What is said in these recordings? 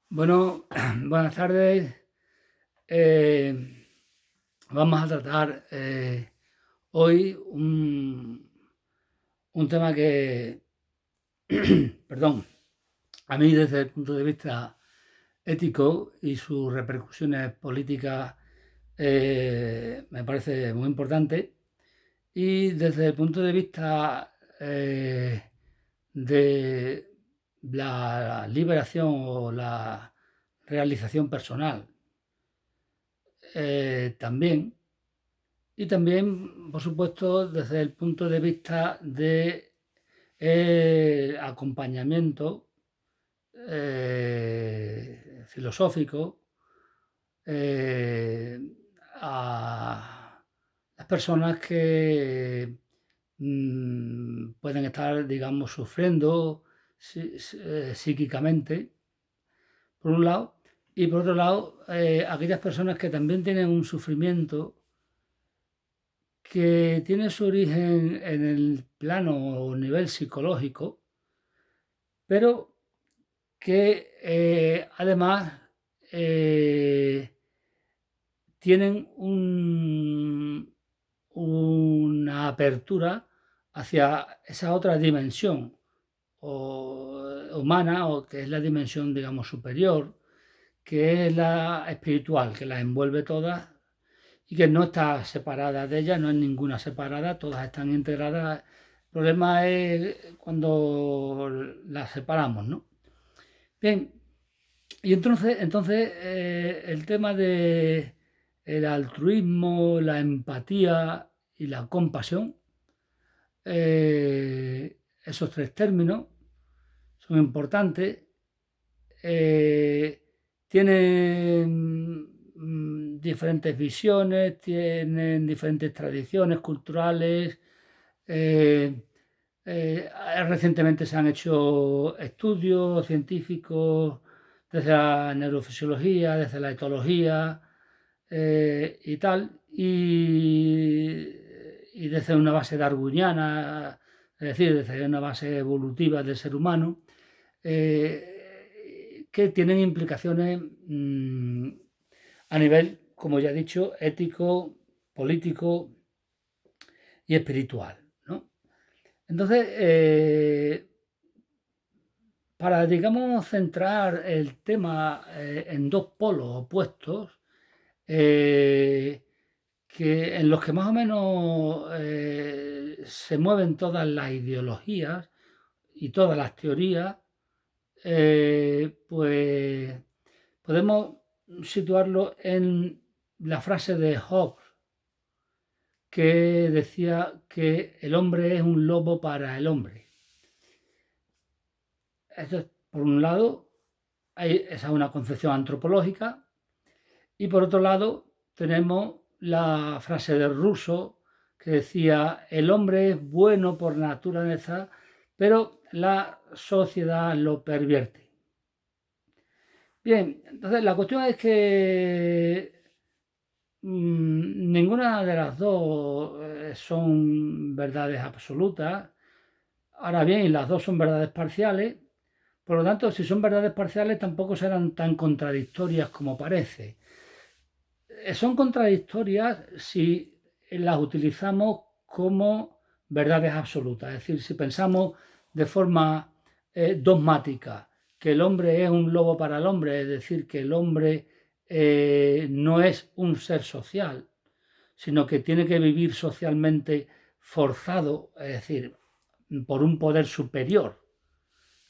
Bueno, buenas tardes. Eh, Vamos a tratar hoy un tema que, perdón, a mí desde el punto de vista ético y sus repercusiones políticas me parece muy importante. Y desde el punto de vista de la liberación o la realización personal, también. Y también, por supuesto, desde el punto de vista de acompañamiento filosófico eh, a las personas que pueden estar, digamos, sufriendo psíquicamente, por un lado, y por otro lado, aquellas personas que también tienen un sufrimiento que tiene su origen en el plano o nivel psicológico, pero que además eh, tienen una apertura hacia esa otra dimensión humana, o que es la dimensión, digamos, superior, que es la espiritual, que la envuelve todas y que no está separada de ella, no es ninguna separada, todas están integradas. El problema es cuando las separamos, ¿no? Bien, y entonces el tema de el altruismo, la empatía y la compasión, esos tres términos son importantes. eh, Tienen diferentes visiones, tienen diferentes tradiciones culturales. eh, Recientemente se han hecho estudios científicos desde la neurofisiología, desde la etología y tal, y desde una base darwiniana, es decir, desde una base evolutiva del ser humano, que tienen implicaciones a nivel, como ya he dicho, ético, político y espiritual, ¿no? Entonces, para, digamos, centrar el tema en dos polos opuestos, eh, en los que más o menos se mueven todas las ideologías y todas las teorías, pues podemos situarlo en la frase de Hobbes, que decía que el hombre es un lobo para el hombre. Esto es, por un lado, esa es una concepción antropológica, y por otro lado tenemos la frase de Rousseau que decía: el hombre es bueno por naturaleza, pero la sociedad lo pervierte. Bien, entonces la cuestión es que ninguna de las dos son verdades absolutas. Ahora bien, las dos son verdades parciales. Por lo tanto, si son verdades parciales, tampoco serán tan contradictorias como parece. Son contradictorias si las utilizamos como verdades absolutas. Es decir, si pensamos de forma dogmática que el hombre es un lobo para el hombre, es decir, que el hombre no es un ser social, sino que tiene que vivir socialmente forzado, es decir, por un poder superior,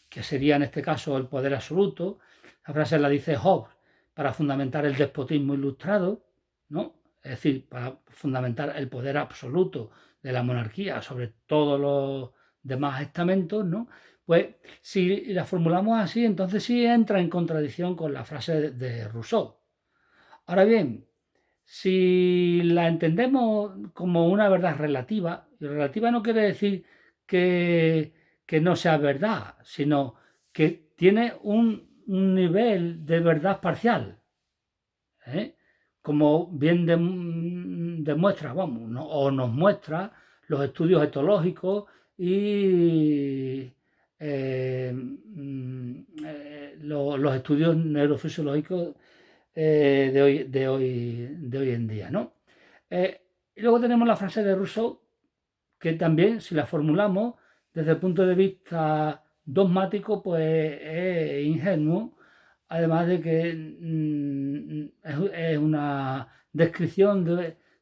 que sería en este caso el poder absoluto. La frase la dice Hobbes para fundamentar el despotismo ilustrado, ¿no? Es decir, para fundamentar el poder absoluto de la monarquía sobre todos los demás estamentos, ¿no? Pues si la formulamos así, entonces sí entra en contradicción con la frase de Rousseau. Ahora bien, si la entendemos como una verdad relativa, y relativa no quiere decir que, que no sea verdad, sino que tiene un nivel de verdad parcial, ¿eh? Como bien demuestra, vamos, ¿no? O nos muestra los estudios etológicos y los estudios neurofisiológicos de hoy en día, ¿no? Y luego tenemos la frase de Rousseau, que también, si la formulamos desde el punto de vista dogmático, pues es ingenuo, además de que es una descripción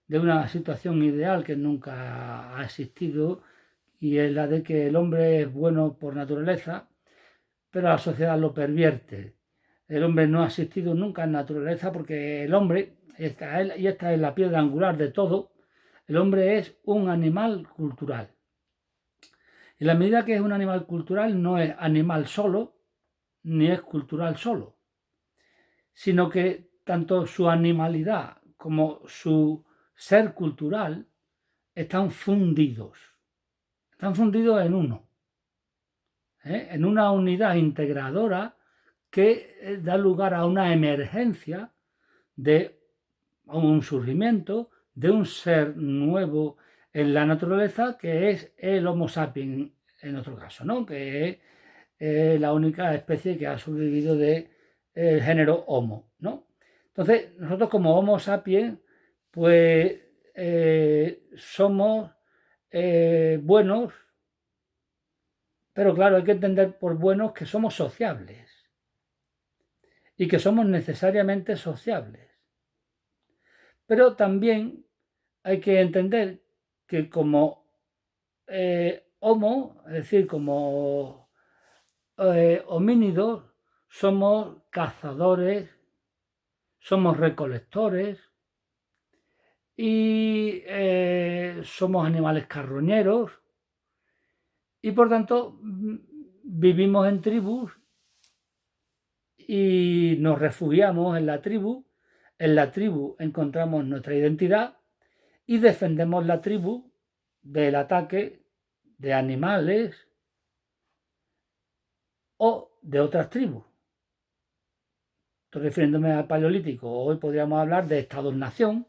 de una situación ideal que nunca ha existido, y es la de que el hombre es bueno por naturaleza, pero la sociedad lo pervierte. El hombre no ha existido nunca en naturaleza porque el hombre, y esta es la piedra angular de todo, el hombre es un animal cultural. En la medida que es un animal cultural, no es animal solo, ni es cultural solo, sino que tanto su animalidad como su ser cultural están fundidos en uno, en una unidad integradora que da lugar a una emergencia de un surgimiento de un ser nuevo en la naturaleza, que es el Homo sapiens en nuestro caso, ¿no? Que es la única especie que ha sobrevivido del género Homo, ¿no? Entonces, nosotros como Homo sapiens, pues somos buenos, pero claro, hay que entender por buenos que somos sociables y que somos necesariamente sociables. Pero también hay que entender que como Homo, es decir, como homínidos, somos cazadores, somos recolectores y somos animales carroñeros, y por tanto vivimos en tribus y nos refugiamos en la tribu. En la tribu encontramos nuestra identidad y defendemos la tribu del ataque de animales o de otras tribus. Estoy refiriéndome al Paleolítico. Hoy podríamos hablar de estados-nación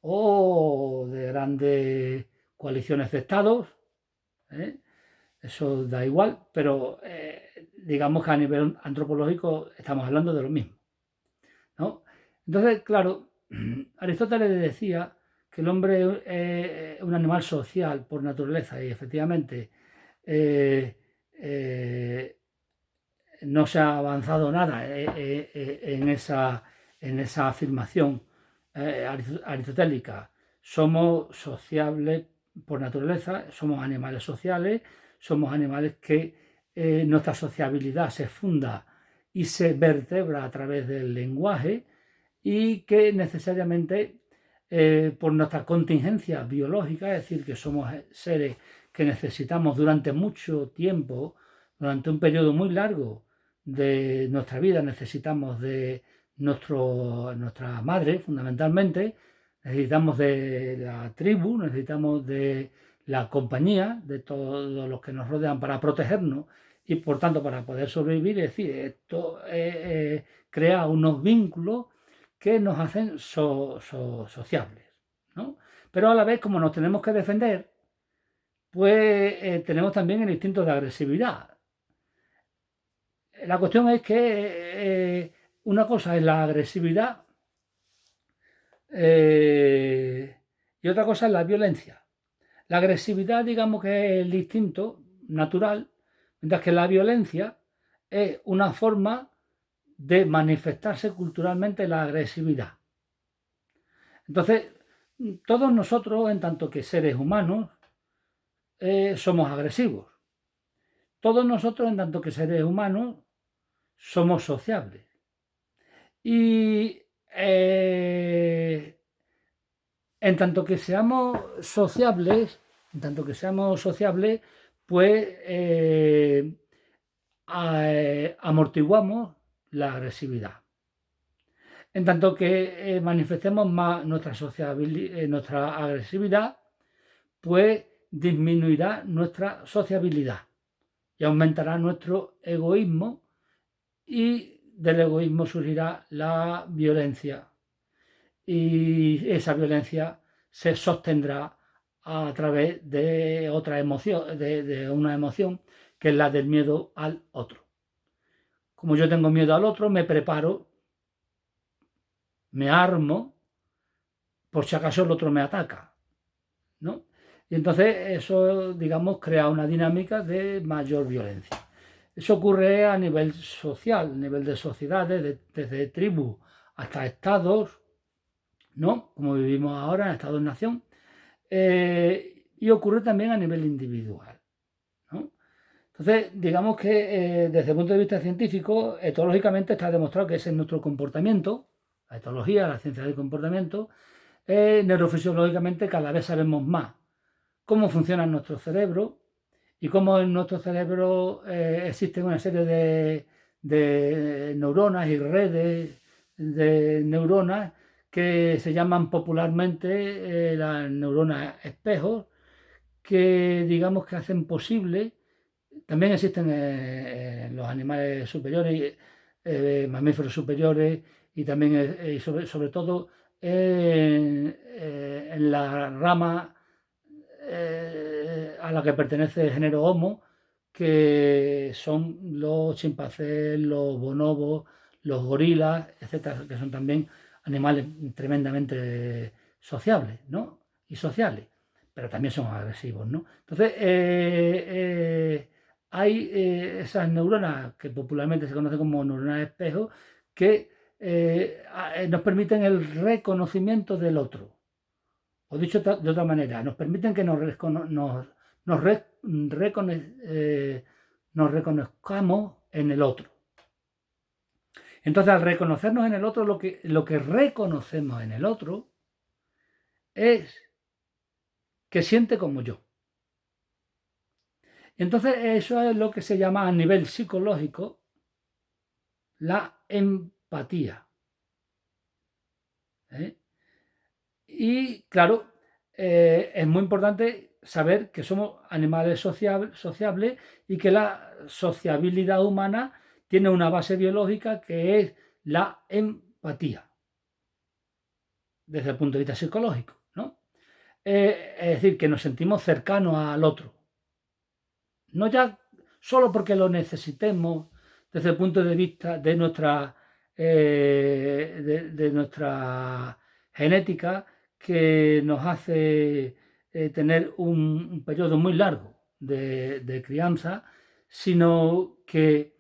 o de grandes coaliciones de estados. Eso da igual, pero digamos que a nivel antropológico estamos hablando de lo mismo, ¿no? Entonces, claro, Aristóteles decía que el hombre es un animal social por naturaleza, y efectivamente no se ha avanzado nada en esa afirmación aristotélica. Somos sociables por naturaleza, somos animales sociales, somos animales que nuestra sociabilidad se funda y se vertebra a través del lenguaje, y que necesariamente por nuestra contingencia biológica, es decir, que somos seres que necesitamos durante mucho tiempo, durante un periodo muy largo de nuestra vida, necesitamos de nuestra madre fundamentalmente, necesitamos de la tribu, necesitamos de la compañía de todos los que nos rodean para protegernos y por tanto para poder sobrevivir. Es decir, esto crea unos vínculos que nos hacen sociables, ¿no? Pero a la vez, como nos tenemos que defender, pues tenemos también el instinto de agresividad. La cuestión es que una cosa es la agresividad y otra cosa es la violencia. La agresividad, digamos que es el instinto natural, mientras que la violencia es una forma de manifestarse culturalmente la agresividad. Entonces, todos nosotros, en tanto que seres humanos, somos agresivos. Todos nosotros, en tanto que seres humanos, somos sociables. Y en tanto que seamos sociables, pues amortiguamos la agresividad. En tanto que manifestemos más nuestra agresividad, pues disminuirá nuestra sociabilidad y aumentará nuestro egoísmo, y del egoísmo surgirá la violencia, y esa violencia se sostendrá a través de otra emoción, de una emoción que es la del miedo al otro. Como yo tengo miedo al otro, me preparo, me armo, por si acaso el otro me ataca, ¿no? Y entonces eso, digamos, crea una dinámica de mayor violencia. Eso ocurre a nivel social, a nivel de sociedades, desde tribus hasta estados, ¿no? Como vivimos ahora en estados-nación, y ocurre también a nivel individual, ¿no? Entonces, digamos que desde el punto de vista científico, etológicamente está demostrado que ese es nuestro comportamiento, la etología, la ciencia del comportamiento, neurofisiológicamente cada vez sabemos más cómo funciona nuestro cerebro y cómo en nuestro cerebro existen una serie de neuronas y redes de neuronas que se llaman popularmente las neuronas espejos, que digamos que hacen posible, también existen los animales superiores, mamíferos superiores, y también sobre todo en la rama a la que pertenece el género Homo, que son los chimpancés, los bonobos, los gorilas, etcétera, que son también animales tremendamente sociables, ¿no? Y sociales, pero también son agresivos, ¿no? Entonces, hay esas neuronas que popularmente se conocen como neuronas espejo, que nos permiten el reconocimiento del otro. O dicho de otra manera, nos permiten que nos reconozcamos en el otro. Entonces, al reconocernos en el otro, lo que reconocemos en el otro es que siente como yo. Entonces, eso es lo que se llama a nivel psicológico la empatía. Y claro, es muy importante saber que somos animales sociables y que la sociabilidad humana tiene una base biológica que es la empatía, desde el punto de vista psicológico, ¿no? Es decir, que nos sentimos cercanos al otro. No ya solo porque lo necesitemos desde el punto de vista de nuestra genética, que nos hace tener un periodo muy largo de crianza, sino que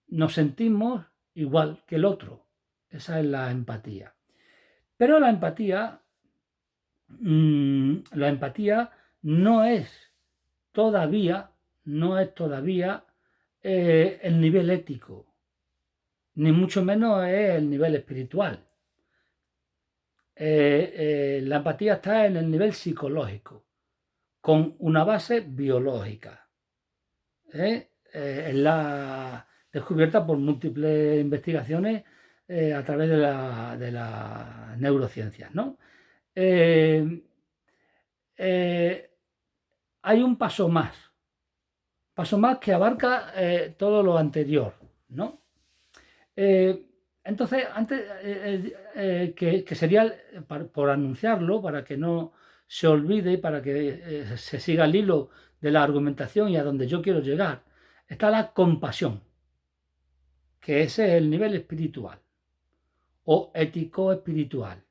nos sentimos igual que el otro. Esa es la empatía. Pero la empatía no es todavía el nivel ético, ni mucho menos es el nivel espiritual. La empatía está en el nivel psicológico, con una base biológica. Es la descubierta por múltiples investigaciones a través de las neurociencias, ¿no? Hay un paso más que abarca todo lo anterior, ¿no? Entonces, antes que sería por anunciarlo, para que no se olvide, para que se siga el hilo de la argumentación y a donde yo quiero llegar, está la compasión, que ese es el nivel espiritual o ético-espiritual,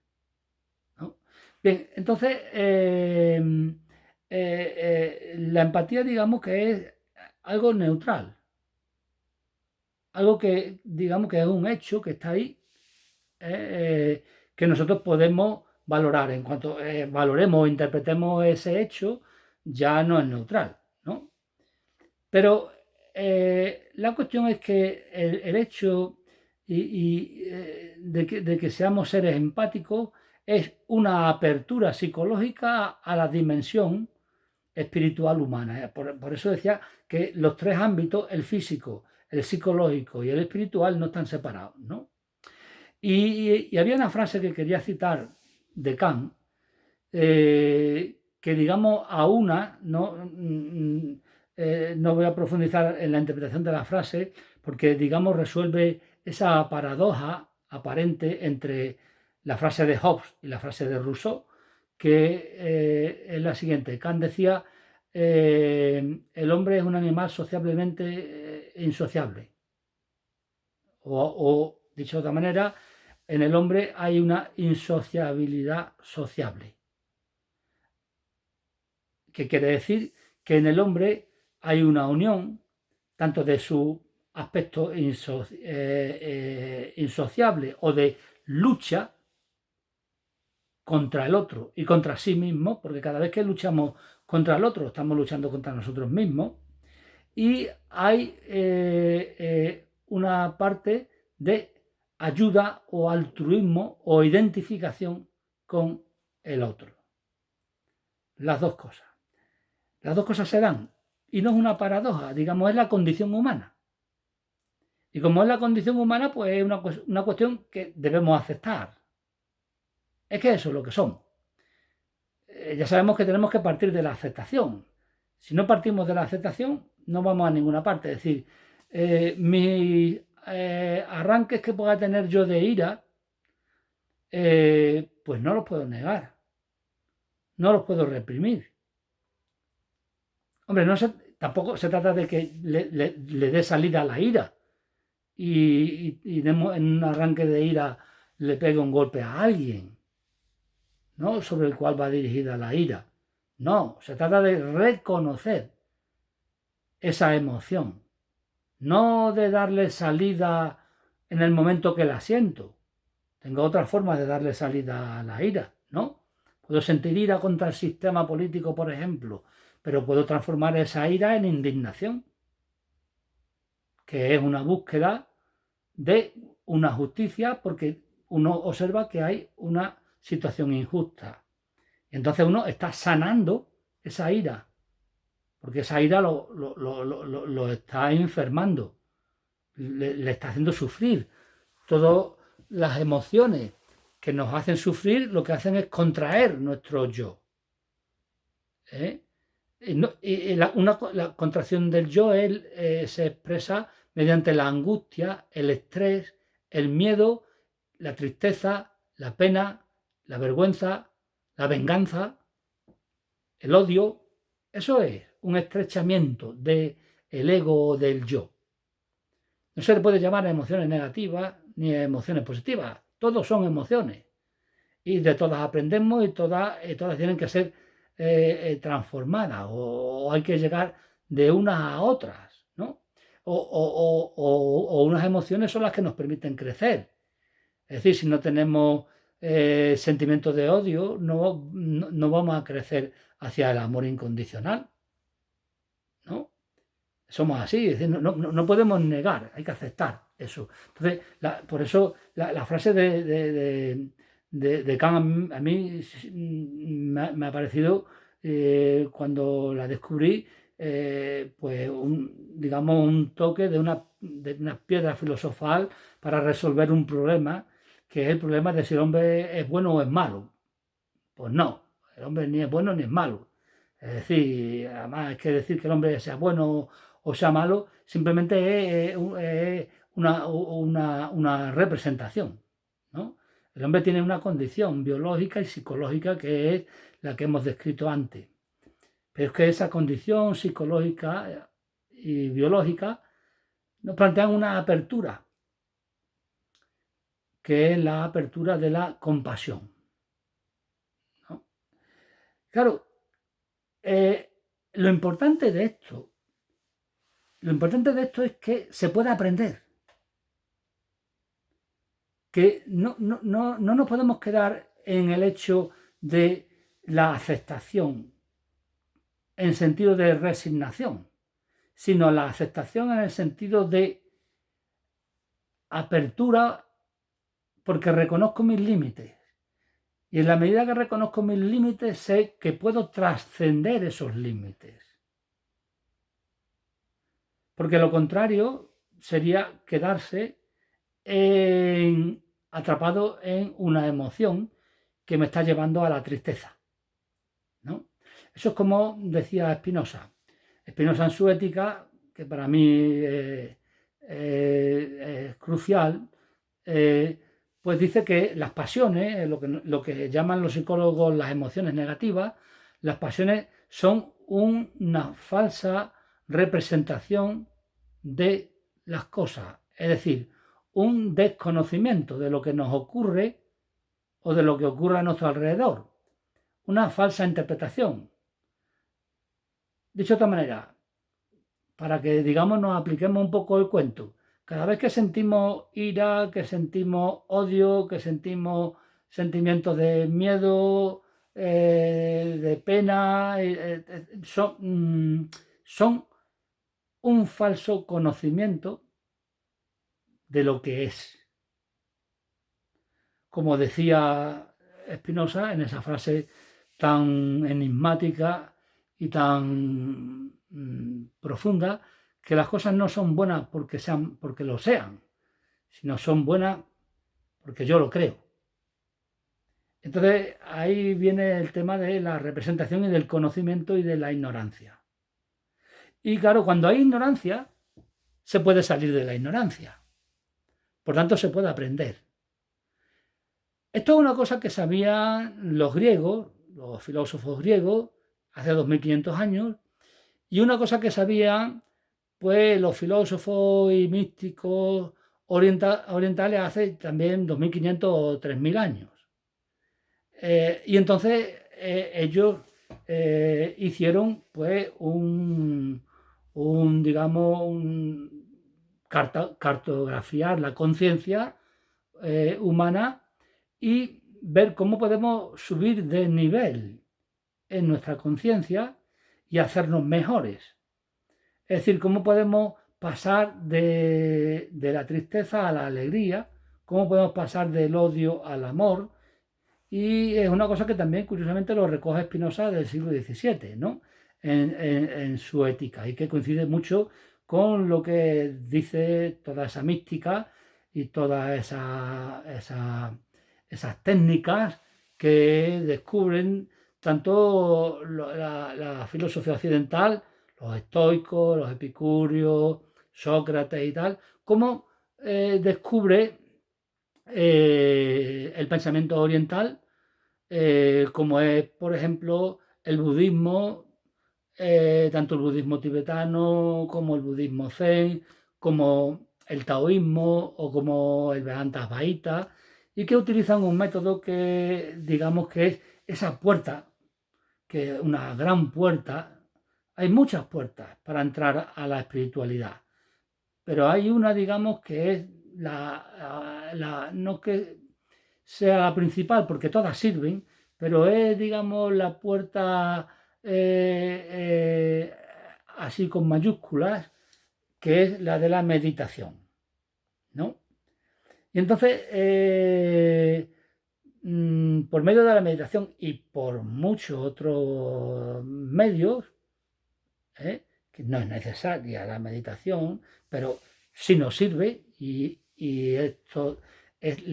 ¿no? Bien, entonces, la empatía, digamos que es algo neutral, algo que digamos que es un hecho que está ahí, que nosotros podemos valorar. En cuanto valoremos o interpretemos ese hecho, ya no es neutral, ¿no? Pero la cuestión es que el hecho de que seamos seres empáticos es una apertura psicológica a la dimensión espiritual humana. Por eso decía que los tres ámbitos, el físico, el psicológico y el espiritual, no están separados, ¿no? Y había una frase que quería citar de Kant, que digamos a una, no voy a profundizar en la interpretación de la frase, porque digamos resuelve esa paradoja aparente entre la frase de Hobbes y la frase de Rousseau, que es la siguiente. Kant decía, el hombre es un animal sociablemente insociable. O, dicho de otra manera, en el hombre hay una insociabilidad sociable. ¿Qué quiere decir? Que en el hombre hay una unión, tanto de su aspecto insociable o de lucha contra el otro y contra sí mismo, porque cada vez que luchamos contra el otro, estamos luchando contra nosotros mismos, y hay una parte de ayuda o altruismo o identificación con el otro. Las dos cosas. Las dos cosas se dan. Y no es una paradoja, digamos, es la condición humana. Y como es la condición humana, pues es una cuestión que debemos aceptar. Es que eso es lo que somos. Ya sabemos que tenemos que partir de la aceptación. Si no partimos de la aceptación, no vamos a ninguna parte. Es decir, mis arranques que pueda tener yo de ira, pues no los puedo negar, no los puedo reprimir. Hombre, tampoco se trata de que le dé salida a la ira y en un arranque de ira le pegue un golpe a alguien, ¿no? Sobre el cual va dirigida la ira. No, se trata de reconocer esa emoción, no de darle salida en el momento que la siento. Tengo otras formas de darle salida a la ira, ¿no? Puedo sentir ira contra el sistema político, por ejemplo, pero puedo transformar esa ira en indignación, que es una búsqueda de una justicia porque uno observa que hay una situación injusta. Y entonces uno está sanando esa ira, porque esa ira lo está enfermando, le está haciendo sufrir. Todas las emociones que nos hacen sufrir lo que hacen es contraer nuestro yo. ¿Eh? La contracción del yo se expresa mediante la angustia, el estrés, el miedo, la tristeza, la pena, la vergüenza, la venganza, el odio. Eso es un estrechamiento del ego del yo. No se le puede llamar a emociones negativas ni a emociones positivas. Todos son emociones. Y de todas aprendemos y todas tienen que ser transformadas o hay que llegar de unas a otras, ¿no? O unas emociones son las que nos permiten crecer. Es decir, si no tenemos sentimientos de odio, no vamos a crecer hacia el amor incondicional, ¿no? Somos así, es decir, no podemos negar, hay que aceptar eso. Entonces, por eso la frase de Kant a mí me ha parecido, cuando la descubrí, pues digamos un toque de una piedra filosofal para resolver un problema, que es el problema de si el hombre es bueno o es malo. Pues no, el hombre ni es bueno ni es malo. Es decir, además es que decir que el hombre sea bueno o sea malo, simplemente es una representación, ¿no? El hombre tiene una condición biológica y psicológica que es la que hemos descrito antes. Pero es que esa condición psicológica y biológica nos plantean una apertura, que es la apertura de la compasión, ¿no? Claro, lo importante de esto es que se puede aprender, que no nos podemos quedar en el hecho de la aceptación en sentido de resignación, sino la aceptación en el sentido de apertura porque reconozco mis límites. Y en la medida que reconozco mis límites, sé que puedo trascender esos límites. Porque lo contrario sería quedarse atrapado en una emoción que me está llevando a la tristeza, ¿no? Eso es como decía Spinoza. Spinoza en su ética, que para mí es crucial, pues dice que las pasiones, lo que llaman los psicólogos las emociones negativas, las pasiones son una falsa representación de las cosas, es decir, un desconocimiento de lo que nos ocurre o de lo que ocurre a nuestro alrededor, una falsa interpretación. Dicho de otra manera, para que, digamos, nos apliquemos un poco el cuento, cada vez que sentimos ira, que sentimos odio, que sentimos sentimientos de miedo, de pena, son un falso conocimiento de lo que es. Como decía Spinoza en esa frase tan enigmática y tan profunda, que las cosas no son buenas porque lo sean, sino son buenas porque yo lo creo. Entonces ahí viene el tema de la representación y del conocimiento y de la ignorancia. Y claro, cuando hay ignorancia, se puede salir de la ignorancia. Por tanto, se puede aprender. Esto es una cosa que sabían los griegos, los filósofos griegos, hace 2500 años, y una cosa que sabían pues los filósofos y místicos orientales hace también 2500 o 3000 años. Y entonces ellos hicieron pues digamos, cartografiar la conciencia humana y ver cómo podemos subir de nivel en nuestra conciencia y hacernos mejores. Es decir, cómo podemos pasar de la tristeza a la alegría, cómo podemos pasar del odio al amor. Y es una cosa que también, curiosamente, lo recoge Spinoza del siglo XVII, ¿no? En su ética, y que coincide mucho con lo que dice toda esa mística y todas esas técnicas que descubren tanto la filosofía occidental, los estoicos, los epicúreos, Sócrates y tal, como descubre el pensamiento oriental, como es, por ejemplo, el budismo, tanto el budismo tibetano como el budismo zen, como el taoísmo o como el Vedanta Advaita, y que utilizan un método que digamos que es esa puerta, que es una gran puerta. Hay muchas puertas para entrar a la espiritualidad, pero hay una, digamos, que es no que sea la principal, porque todas sirven, pero es, digamos, la puerta así con mayúsculas, que es la de la meditación, ¿no? Y entonces, por medio de la meditación y por muchos otros medios, que no es necesaria la meditación, pero sí nos sirve, y esto es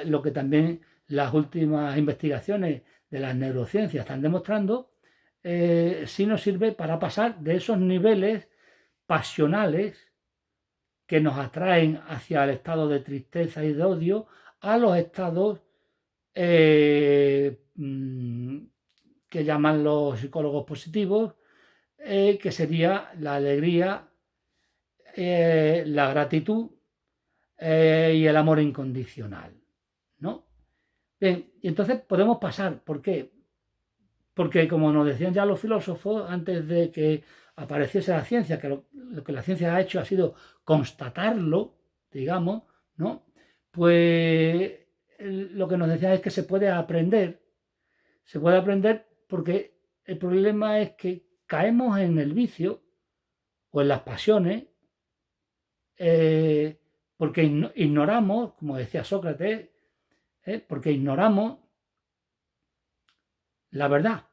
lo que también las últimas investigaciones de las neurociencias están demostrando, sí nos sirve para pasar de esos niveles pasionales que nos atraen hacia el estado de tristeza y de odio a los estados que llaman los psicólogos positivos, que sería la alegría, la gratitud y el amor incondicional, ¿no? Bien, y entonces podemos pasar, ¿por qué? Porque como nos decían ya los filósofos, antes de que apareciese la ciencia, que lo que la ciencia ha hecho ha sido constatarlo, digamos, ¿no? Pues lo que nos decían es que se puede aprender porque el problema es que caemos en el vicio o en las pasiones, porque ignoramos, como decía Sócrates, porque ignoramos la verdad,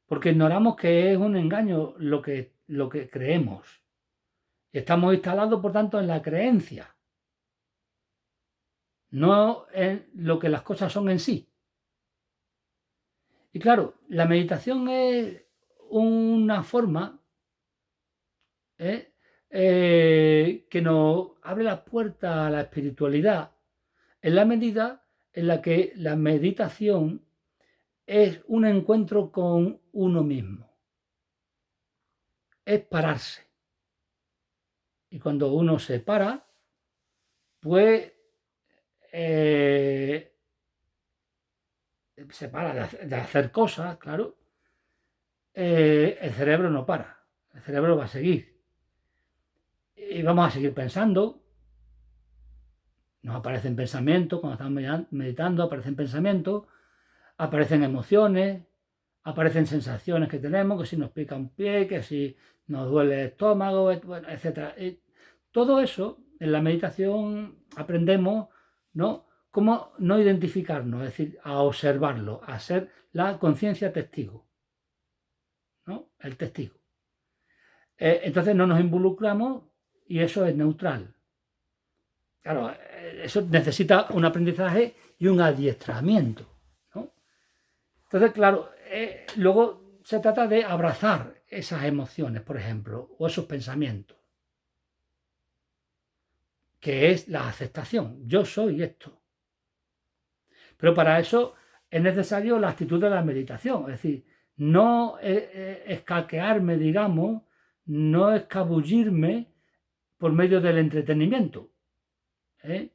porque ignoramos que es un engaño lo que creemos. Estamos instalados, por tanto, en la creencia, no en lo que las cosas son en sí. Y claro, la meditación es una forma que nos abre la puerta a la espiritualidad en la medida en la que la meditación es un encuentro con uno mismo, es pararse. Y cuando uno se para, pues se para de hacer cosas, claro, el cerebro no para, el cerebro va a seguir. Y vamos a seguir pensando, nos aparecen pensamientos, cuando estamos meditando aparecen pensamientos, aparecen emociones, aparecen sensaciones que tenemos, que si nos pica un pie, que si nos duele el estómago, bueno, etc. Todo eso en la meditación aprendemos, ¿no?, cómo no identificarnos, es decir, a observarlo, a ser la conciencia testigo, ¿no?, el testigo. Entonces no nos involucramos y eso es neutral. Claro, eso necesita un aprendizaje y un adiestramiento, ¿no? Entonces, claro, luego se trata de abrazar esas emociones, por ejemplo, o esos pensamientos, que es la aceptación. Yo soy esto. Pero para eso es necesario la actitud de la meditación, es decir, no escaquearme, digamos, no escabullirme por medio del entretenimiento, ¿eh?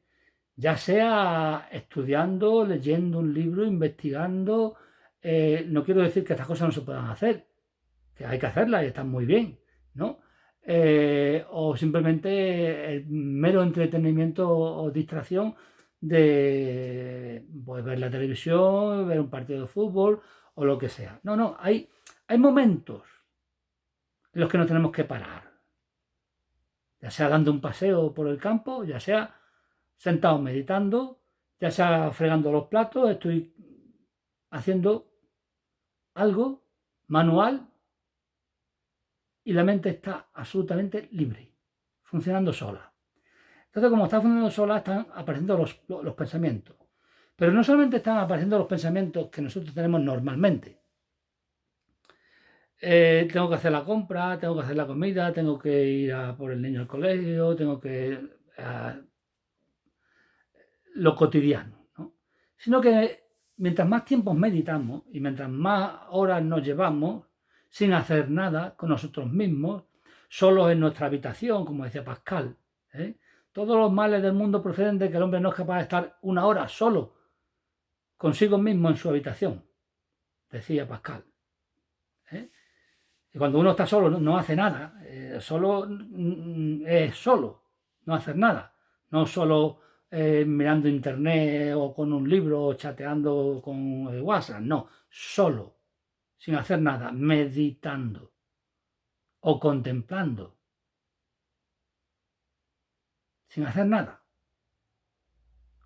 Ya sea estudiando, leyendo un libro, investigando. No quiero decir que estas cosas no se puedan hacer, que hay que hacerlas y están muy bien, ¿no? O simplemente el mero entretenimiento o distracción de, pues, ver la televisión, ver un partido de fútbol o lo que sea. No, no, hay momentos en los que nos tenemos que parar, ya sea dando un paseo por el campo, ya sea sentado meditando, ya sea fregando los platos, estoy haciendo algo manual y la mente está absolutamente libre, funcionando sola. Entonces, como está funcionando sola, están apareciendo los pensamientos. Pero no solamente están apareciendo los pensamientos que nosotros tenemos normalmente. Tengo que hacer la compra, tengo que hacer la comida, tengo que ir a por el niño al colegio, tengo que lo cotidiano, ¿no? Sino que mientras más tiempo meditamos y mientras más horas nos llevamos sin hacer nada con nosotros mismos, solos en nuestra habitación, como decía Pascal, ¿eh? Todos los males del mundo proceden de que el hombre no es capaz de estar una hora solo consigo mismo en su habitación, decía Pascal, ¿eh? Y cuando uno está solo no hace nada, solo es solo, no hacer nada, no solo mirando internet o con un libro o chateando con WhatsApp, no, solo, sin hacer nada, meditando o contemplando, sin hacer nada,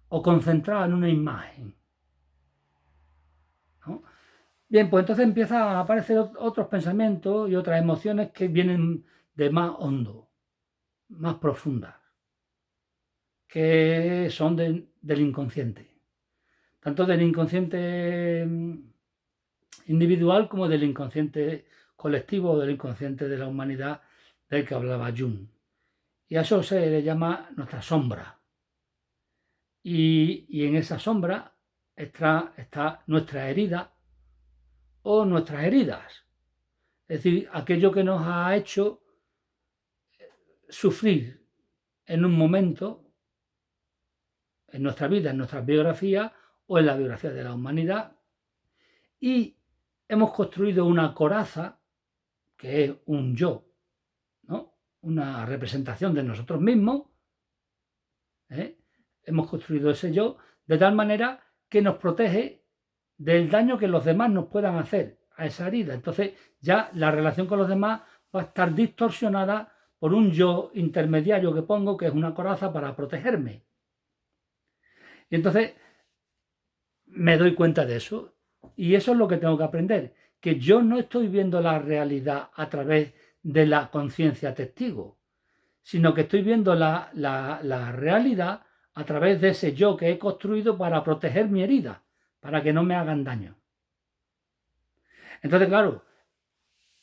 o concentrado en una imagen, ¿no? Bien, pues entonces empiezan a aparecer otros pensamientos y otras emociones que vienen de más hondo, más profundas, que son del inconsciente, tanto del inconsciente individual como del inconsciente colectivo o del inconsciente de la humanidad del que hablaba Jung. Y a eso se le llama nuestra sombra. Y en esa sombra está nuestra herida o nuestras heridas. Es decir, aquello que nos ha hecho sufrir en un momento en nuestra vida, en nuestras biografías o en la biografía de la humanidad, y hemos construido una coraza que es un yo, ¿no?, una representación de nosotros mismos, ¿eh? Hemos construido ese yo de tal manera que nos protege del daño que los demás nos puedan hacer a esa herida. Entonces ya la relación con los demás va a estar distorsionada por un yo intermediario que pongo, que es una coraza para protegerme. Y entonces me doy cuenta de eso. Y eso es lo que tengo que aprender, que yo no estoy viendo la realidad a través de la conciencia testigo, sino que estoy viendo la realidad a través de ese yo que he construido para proteger mi herida, para que no me hagan daño. Entonces, claro,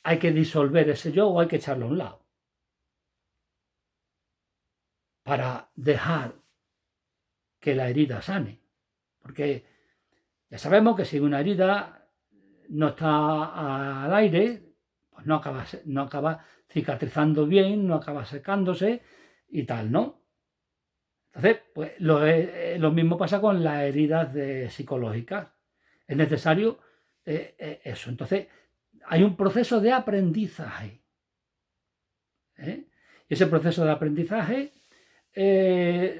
hay que disolver ese yo o hay que echarlo a un lado para dejar que la herida sane. Porque ya sabemos que si una herida no está al aire, pues no acaba cicatrizando bien, no acaba secándose y tal, ¿no? Entonces, pues lo mismo pasa con las heridas psicológicas. Es necesario eso. Entonces, hay un proceso de aprendizaje. ¿Eh? Y ese proceso de aprendizaje,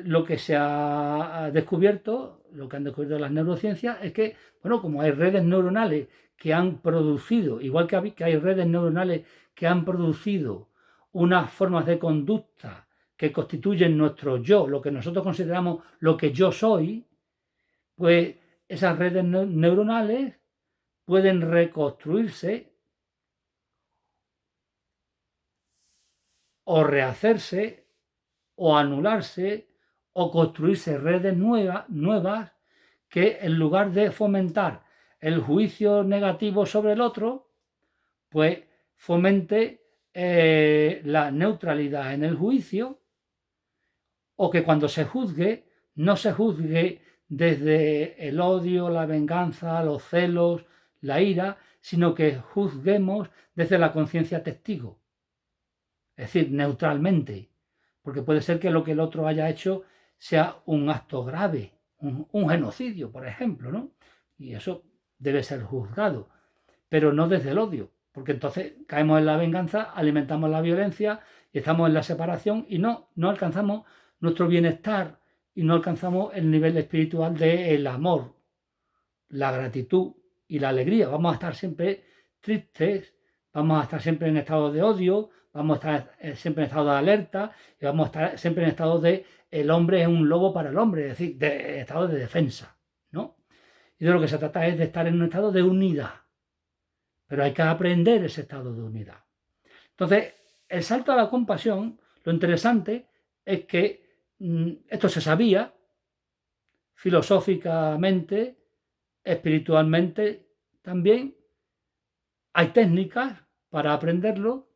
lo que se ha descubierto, lo que han descubierto las neurociencias, es que, bueno, como hay redes neuronales que han producido, igual que hay redes neuronales que han producido unas formas de conducta que constituyen nuestro yo, lo que nosotros consideramos lo que yo soy, pues esas redes neuronales pueden reconstruirse o rehacerse o anularse o construirse redes nuevas que en lugar de fomentar el juicio negativo sobre el otro, pues fomente la neutralidad en el juicio, o que cuando se juzgue, no se juzgue desde el odio, la venganza, los celos, la ira, sino que juzguemos desde la conciencia testigo. Es decir, neutralmente, porque puede ser que lo que el otro haya hecho sea un acto grave, un genocidio, por ejemplo, ¿no? Y eso debe ser juzgado, pero no desde el odio, porque entonces caemos en la venganza, alimentamos la violencia y estamos en la separación y no alcanzamos nuestro bienestar y no alcanzamos el nivel espiritual del amor, la gratitud y la alegría. Vamos a estar siempre tristes, vamos a estar siempre en estado de odio, vamos a estar siempre en estado de alerta y vamos a estar siempre en estado de el hombre es un lobo para el hombre, es decir, de estado de defensa, ¿no? Y de lo que se trata es de estar en un estado de unidad, pero hay que aprender ese estado de unidad. Entonces, el salto a la compasión, lo interesante es que esto se sabía filosóficamente, espiritualmente también. Hay técnicas para aprenderlo.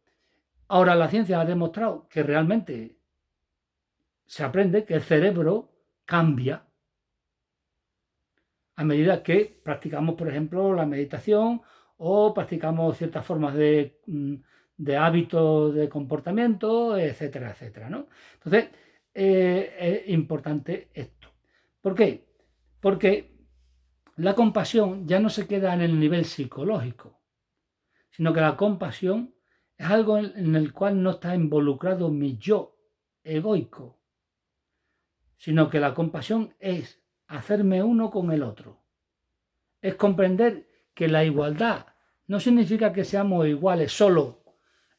Ahora la ciencia ha demostrado que realmente se aprende, que el cerebro cambia a medida que practicamos, por ejemplo, la meditación o practicamos ciertas formas de hábitos de comportamiento, etcétera, etcétera, ¿no? Entonces, es importante esto. ¿Por qué? Porque la compasión ya no se queda en el nivel psicológico, sino que la compasión es algo en el cual no está involucrado mi yo egoico, sino que la compasión es hacerme uno con el otro. Es comprender que la igualdad no significa que seamos iguales solo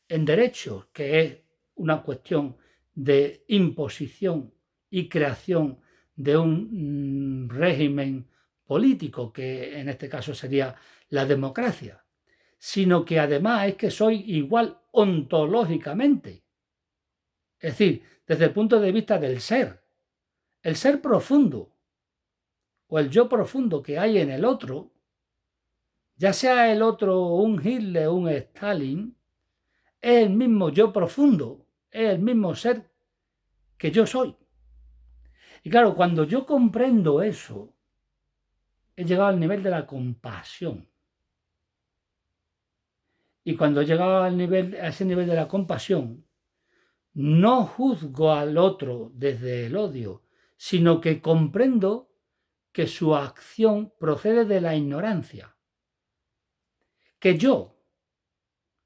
en derechos, que es una cuestión de imposición y creación de un régimen político, que en este caso sería la democracia, sino que además es que soy igual ontológicamente, es decir, desde el punto de vista del ser, el ser profundo o el yo profundo que hay en el otro, ya sea el otro un Hitler o un Stalin, es el mismo yo profundo, es el mismo ser que yo soy. Y claro, cuando yo comprendo eso, he llegado al nivel de la compasión. Y cuando he llegado a ese nivel de la compasión, no juzgo al otro desde el odio, sino que comprendo que su acción procede de la ignorancia. Que yo,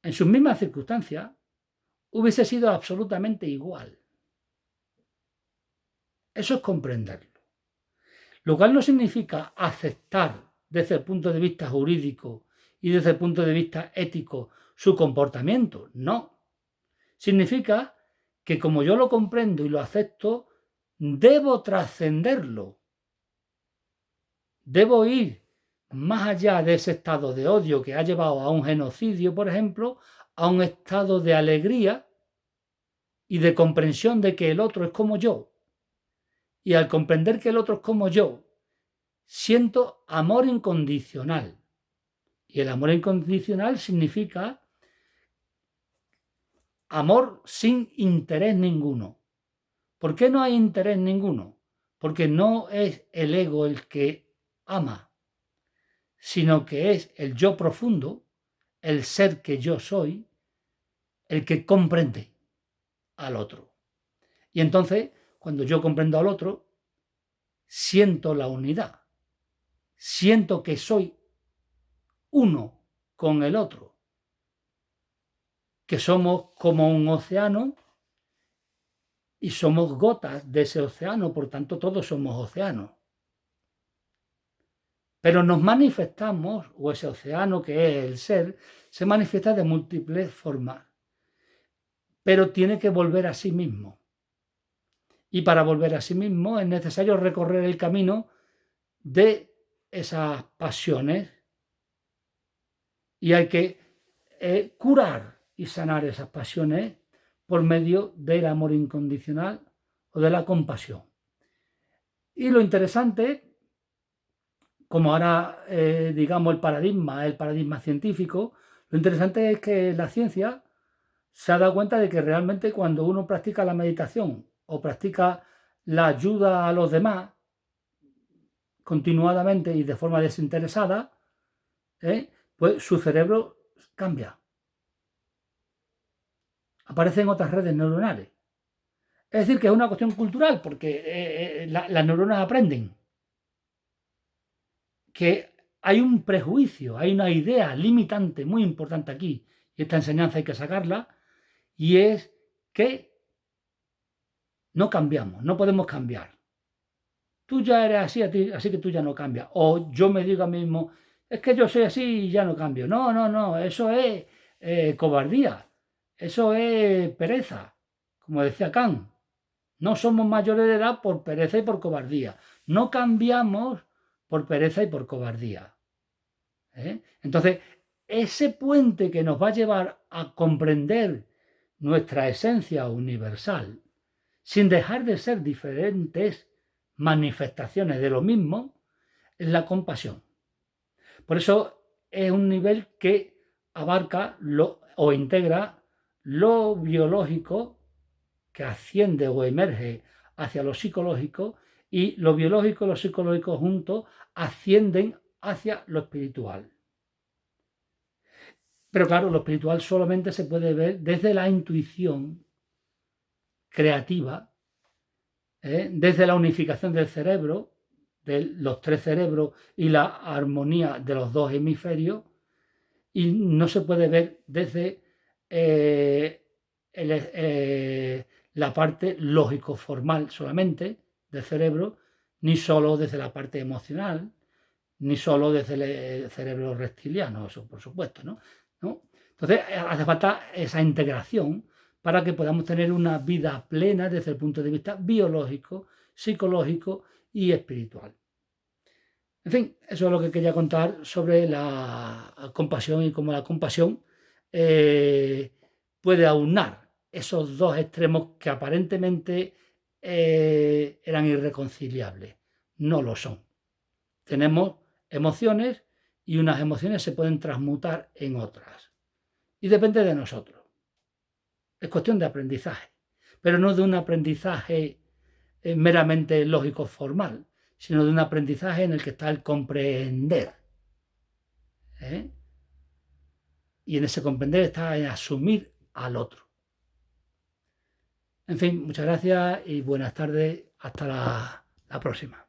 en sus mismas circunstancias, hubiese sido absolutamente igual. Eso es comprenderlo. Lo cual no significa aceptar desde el punto de vista jurídico y desde el punto de vista ético su comportamiento. No. Significa que como yo lo comprendo y lo acepto, debo trascenderlo. Debo ir más allá de ese estado de odio que ha llevado a un genocidio, por ejemplo, a un estado de alegría y de comprensión de que el otro es como yo. Y al comprender que el otro es como yo, siento amor incondicional. Y el amor incondicional significa amor sin interés ninguno. ¿Por qué no hay interés ninguno? Porque no es el ego el que ama, sino que es el yo profundo, el ser que yo soy, el que comprende al otro. Y entonces, cuando yo comprendo al otro, siento la unidad, siento que soy uno con el otro, que somos como un océano y somos gotas de ese océano, por tanto todos somos océanos. Pero nos manifestamos, o ese océano que es el ser, se manifiesta de múltiples formas, pero tiene que volver a sí mismo. Y para volver a sí mismo es necesario recorrer el camino de esas pasiones y hay que curar y sanar esas pasiones por medio del amor incondicional o de la compasión. Y lo interesante, como ahora digamos el paradigma científico, lo interesante es que la ciencia se ha dado cuenta de que realmente cuando uno practica la meditación o practica la ayuda a los demás continuadamente y de forma desinteresada, pues su cerebro cambia. Aparecen otras redes neuronales. Es decir, que es una cuestión cultural, porque las neuronas aprenden que hay un prejuicio, hay una idea limitante muy importante aquí, y esta enseñanza hay que sacarla, y es que no cambiamos, no podemos cambiar. Tú ya eres así, así que tú ya no cambias. O yo me digo a mí mismo, es que yo soy así y ya no cambio. No, no, no, eso es cobardía, eso es pereza, como decía Kant. No somos mayores de edad por pereza y por cobardía. No cambiamos por pereza y por cobardía. Entonces, ese puente que nos va a llevar a comprender nuestra esencia universal, sin dejar de ser diferentes manifestaciones de lo mismo, es la compasión. Por eso es un nivel que abarca o integra lo biológico, que asciende o emerge hacia lo psicológico, y lo biológico y lo psicológico juntos ascienden hacia lo espiritual. Pero claro, lo espiritual solamente se puede ver desde la intuición creativa, desde la unificación del cerebro, de los tres cerebros y la armonía de los dos hemisferios, y no se puede ver desde la parte lógico-formal solamente del cerebro, ni solo desde la parte emocional, ni solo desde el cerebro reptiliano, eso por supuesto, ¿no? Entonces hace falta esa integración para que podamos tener una vida plena desde el punto de vista biológico, psicológico y espiritual. En fin, eso es lo que quería contar sobre la compasión y cómo la compasión puede aunar esos dos extremos que aparentemente eran irreconciliables. No lo son. Tenemos emociones y unas emociones se pueden transmutar en otras. Y depende de nosotros. Es cuestión de aprendizaje, pero no de un aprendizaje meramente lógico formal, sino de un aprendizaje en el que está el comprender. Y en ese comprender está en asumir al otro. En fin, muchas gracias y buenas tardes. Hasta la próxima.